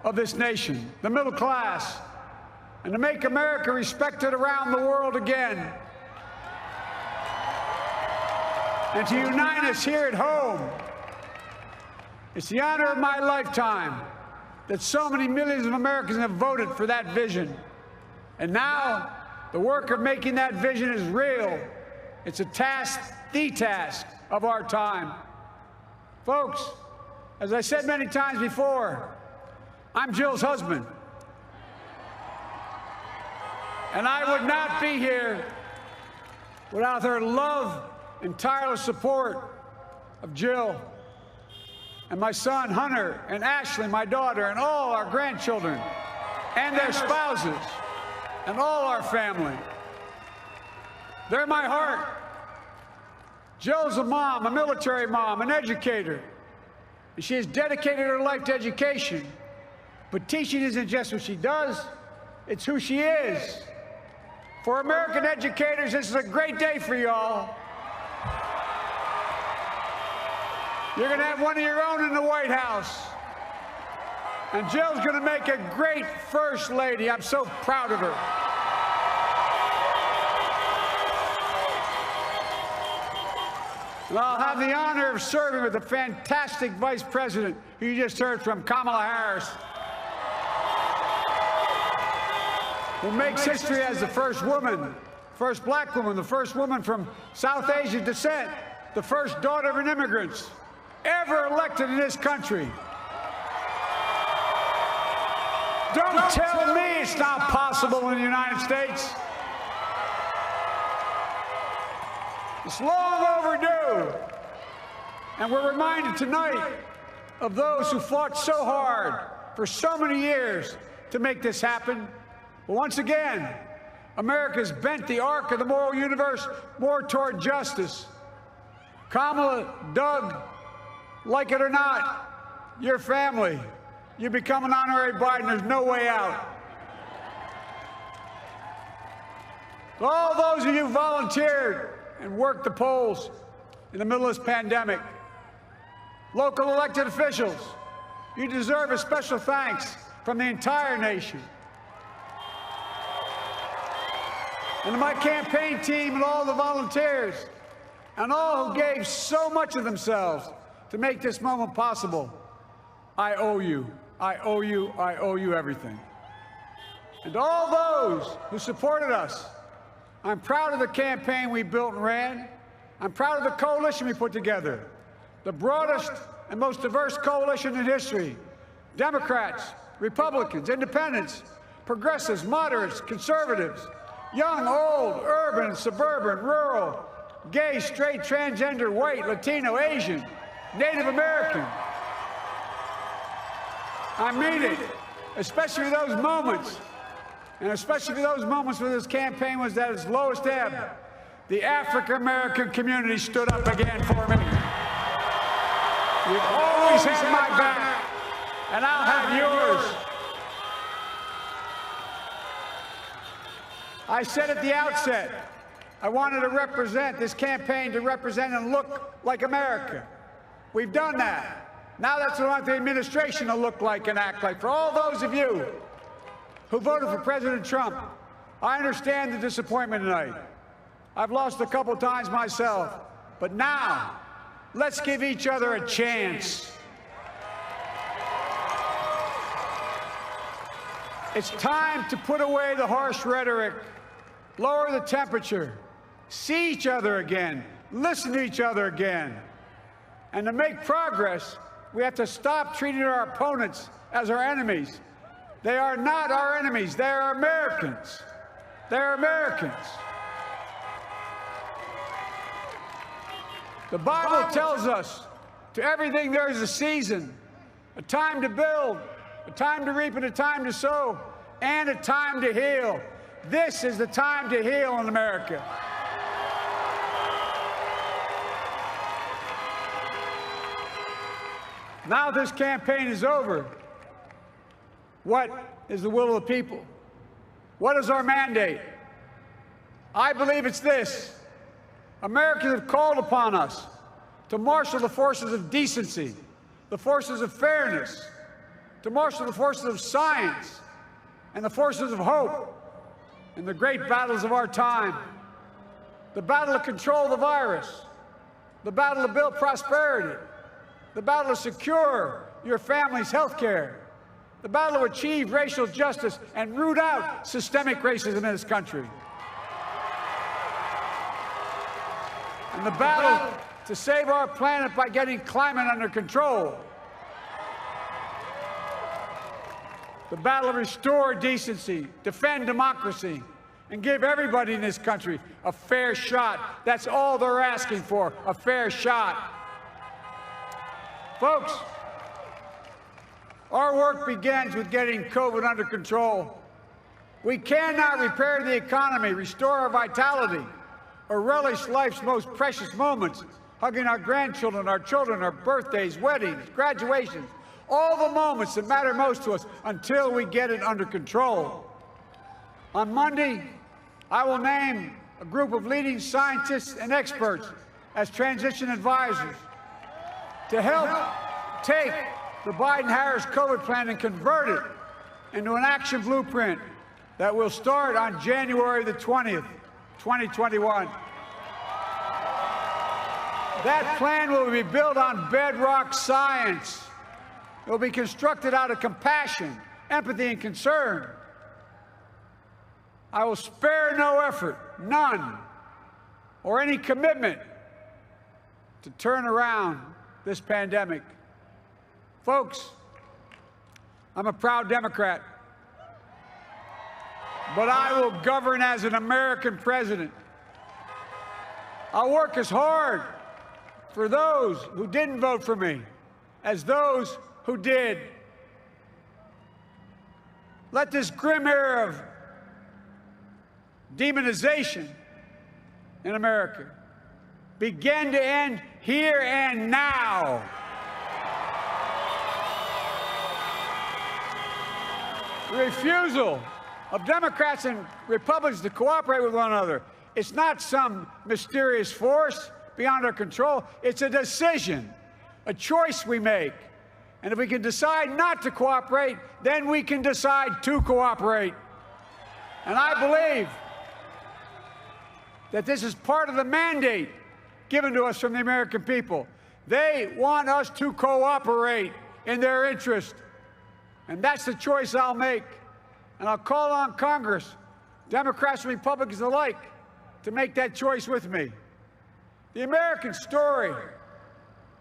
of this nation, the middle class, and to make America respected around the world again, and to unite us here at home. It's the honor of my lifetime that so many millions of Americans have voted for that vision. And now, the work of making that vision is real. It's a task, the task of our time. Folks, as I said many times before, I'm Jill's husband. And I would not be here without her love and tireless support of Jill and my son, Hunter, and Ashley, my daughter, and all our grandchildren, and their spouses, and all our family. They're my heart. Jill's a mom, a military mom, an educator, and she has dedicated her life to education. But teaching isn't just what she does, it's who she is. For American educators, this is a great day for y'all. You're going to have one of your own in the White House. And Jill's going to make a great First Lady. I'm so proud of her. And I'll have the honor of serving with the fantastic Vice President who you just heard from, Kamala Harris, who makes history as the first woman, first black woman, the first woman from South Asian descent, the first daughter of an immigrant ever elected in this country. Don't tell me it's not possible in the United States. It's long overdue. And we're reminded tonight of those who fought so hard for so many years to make this happen. But once again, America's bent the arc of the moral universe more toward justice. Kamala, Doug, like it or not, your family, you become an honorary Biden, there's no way out. All those of you who volunteered and worked the polls in the middle of this pandemic, local elected officials, you deserve a special thanks from the entire nation. And to my campaign team and all the volunteers, and all who gave so much of themselves to make this moment possible, I owe you. I owe you. I owe you everything. And all those who supported us, I'm proud of the campaign we built and ran. I'm proud of the coalition we put together, the broadest and most diverse coalition in history. Democrats, Republicans, independents, progressives, moderates, conservatives, young, old, urban, suburban, rural, gay, straight, transgender, white, Latino, Asian, Native American. I mean it, especially those moments, and especially those moments when this campaign was at its lowest ebb. The African-American community stood up again for me. You've always had my back, and I'll have yours. I said at the outset, I wanted to represent this campaign to represent and look like America. We've done that. Now that's what I want the administration to look like and act like. For all those of you who voted for President Trump, I understand the disappointment tonight. I've lost a couple times myself. But now, let's give each other a chance. It's time to put away the harsh rhetoric, lower the temperature, see each other again, listen to each other again. And to make progress, we have to stop treating our opponents as our enemies. They are not our enemies. They are Americans. They're Americans. The Bible tells us, to everything there is a season, a time to build, a time to reap, and a time to sow, and a time to heal. This is the time to heal in America. Now this campaign is over. What is the will of the people? What is our mandate? I believe it's this. Americans have called upon us to marshal the forces of decency, the forces of fairness, to marshal the forces of science and the forces of hope in the great battles of our time. The battle to control the virus, the battle to build prosperity, the battle to secure your family's health care, the battle to achieve racial justice and root out systemic racism in this country, and the battle to save our planet by getting climate under control, the battle to restore decency, defend democracy, and give everybody in this country a fair shot. That's all they're asking for, a fair shot. Folks, our work begins with getting COVID under control. We cannot repair the economy, restore our vitality, or relish life's most precious moments, hugging our grandchildren, our children, our birthdays, weddings, graduations, all the moments that matter most to us until we get it under control. On Monday, I will name a group of leading scientists and experts as transition advisors to help take the Biden-Harris COVID plan and convert it into an action blueprint that will start on January the 20th, 2021. That plan will be built on bedrock science. It will be constructed out of compassion, empathy, and concern. I will spare no effort, none, or any commitment to turn around this pandemic. Folks, I'm a proud Democrat, but I will govern as an American president. I'll work as hard for those who didn't vote for me as those who did. Let this grim era of demonization in America begin to end here and now. The refusal of Democrats and Republicans to cooperate with one another, it's not some mysterious force beyond our control. It's a decision, a choice we make. And if we can decide not to cooperate, then we can decide to cooperate. And I believe that this is part of the mandate given to us from the American people. They want us to cooperate in their interest. And that's the choice I'll make. And I'll call on Congress, Democrats and Republicans alike, to make that choice with me. The American story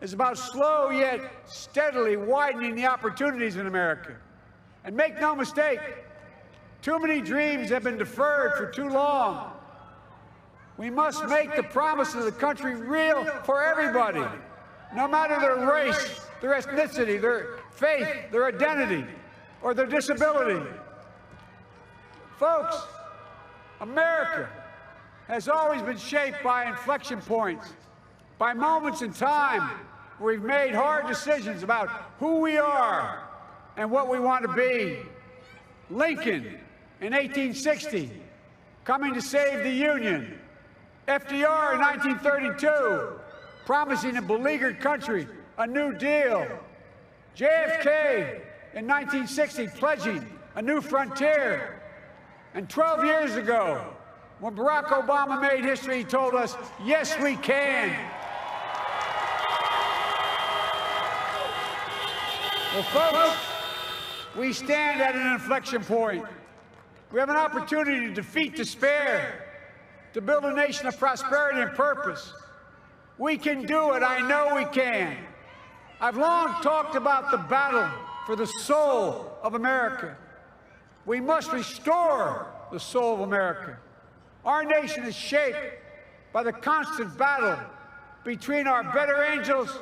is about slow yet steadily widening the opportunities in America. And make no mistake, too many dreams have been deferred for too long. We must make the promise of the country real for everybody, no matter their race, their ethnicity, their faith, their identity, or their disability. Folks, America has always been shaped by inflection points, by moments in time where we've made hard decisions about who we are and what we want to be. Lincoln in 1860, coming to save the Union. FDR in 1932, promising a beleaguered country a new deal. JFK in 1960, pledging a new frontier. And 12 years ago, when Barack Obama made history, he told us, yes, we can. Well, folks, we stand at an inflection point. We have an opportunity to defeat despair, to build a nation of prosperity and purpose. We can do it. I know we can. I've long talked about the battle for the soul of America. We must restore the soul of America. Our nation is shaped by the constant battle between our better angels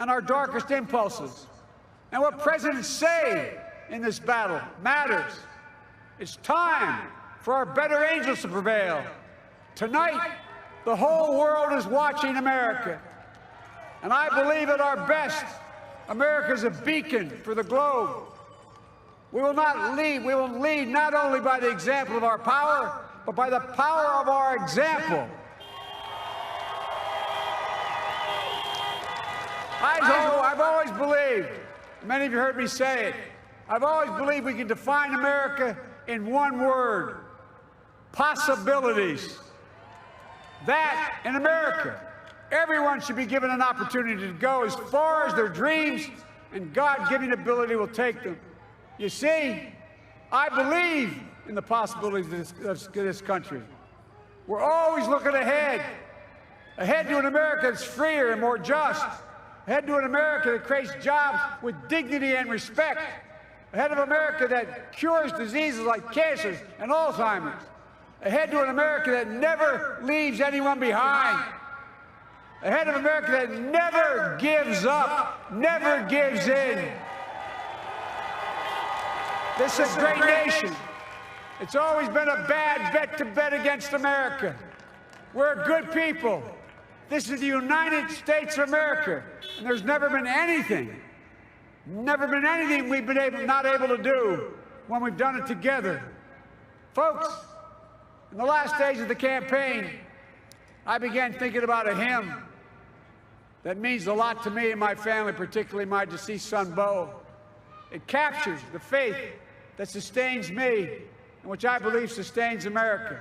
and our darkest impulses. And what presidents say in this battle matters. It's time for our better angels to prevail. Tonight, the whole world is watching America. And I believe at our best, America is a beacon for the globe. We will lead not only by the example of our power, but by the power of our example. I've always believed, many of you heard me say it, I've always believed we can define America in one word: possibilities. That, in America, everyone should be given an opportunity to go as far as their dreams and God-given ability will take them. You see, I believe in the possibilities of this country. We're always looking ahead to an America that's freer and more just, ahead to an America that creates jobs with dignity and respect, ahead of America that cures diseases like cancer and Alzheimer's, ahead to an America that never leaves anyone behind, ahead of America that never gives up, never gives in. This is a great nation. It's always been a bad bet to bet against America. We're a good people. This is the United States of America, and there's never been anything we've been not able to do when we've done it together. Folks, in the last days of the campaign, I began thinking about a hymn that means a lot to me and my family, particularly my deceased son, Bo. It captures the faith that sustains me and which I believe sustains America.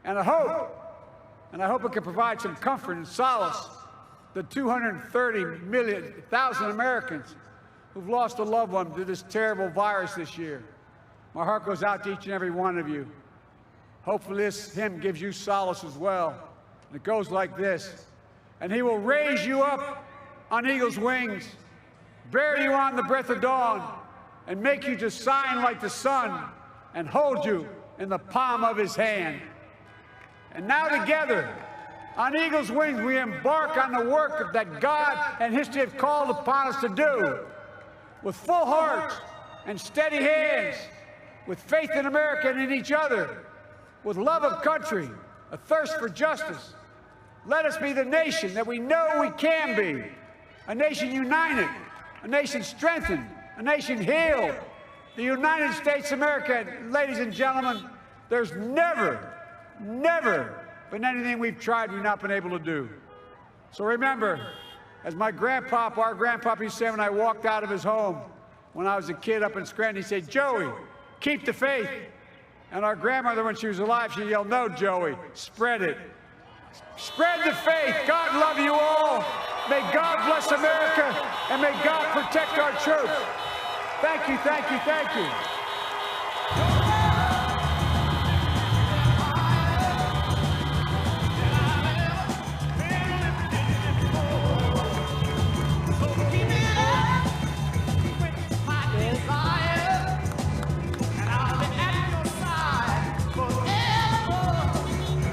And I hope it can provide some comfort and solace to 230,000 Americans who've lost a loved one to this terrible virus this year. My heart goes out to each and every one of you. Hopefully this hymn gives you solace as well. And it goes like this: and he will raise you up on eagle's wings, bear you on the breath of dawn, and make you to shine like the sun, and hold you in the palm of his hand. And now together, on eagle's wings, we embark on the work that God and history have called upon us to do, with full hearts and steady hands, with faith in America and in each other, with love of country, a thirst for justice. Let us be the nation that we know we can be, a nation united, a nation strengthened, a nation healed. The United States of America, ladies and gentlemen, there's never been anything we've tried we've not been able to do. So remember, as our grandpapa used to say when I walked out of his home when I was a kid up in Scranton, he said, "Joey, keep the faith." And our grandmother, when she was alive, she yelled, "No, Joey, spread it. Spread the faith. God love you all. May God bless America, and may God protect our troops." Thank you, thank you, thank you.